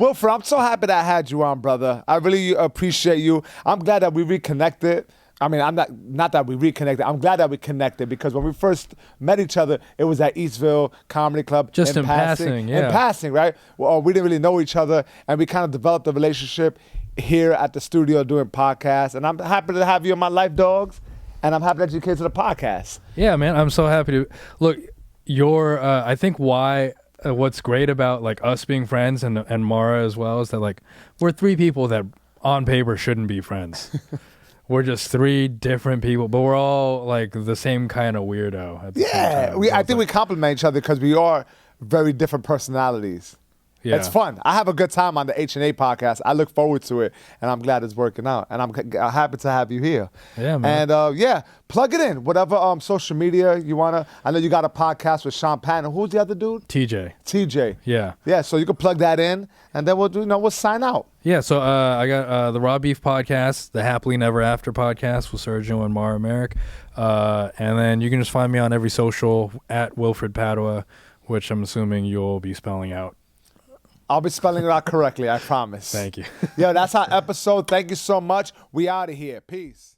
Wilfred, I'm so happy that I had you on, brother. I really appreciate you. I'm glad that we reconnected. I mean, I'm not that we reconnected. I'm glad that we connected because when we first met each other, it was at Eastville Comedy Club. Just in passing, yeah. In passing, right? Well, we didn't really know each other, and we kind of developed a relationship here at the studio doing podcasts. And I'm happy to have you in my life, dogs. And I'm happy that you came to the podcast. Yeah, man, I'm so happy to look. I think why. What's great about like us being friends and Mara as well is that like we're 3 people that on paper shouldn't be friends. We're just 3 different people, but we're all like the same kind of weirdo. At the same time. I think we complement each other because we are very different personalities. Yeah. It's fun. I have a good time on the H&A podcast. I look forward to it, and I'm glad it's working out. And I'm happy to have you here. Yeah, man. And plug it in. Whatever social media you want to. I know you got a podcast with Sean Patton. Who's the other dude? TJ. TJ. Yeah. Yeah, so you can plug that in, and then we'll sign out. Yeah, so I got the Raw Beef podcast, the Happily Never After podcast with Sergio and Mara Merrick. And then you can just find me on every social at Wilfred Padua, which I'm assuming you'll be spelling out. I'll be spelling it out correctly, I promise. Thank you. Yo, that's our episode. Thank you so much. We out of here. Peace.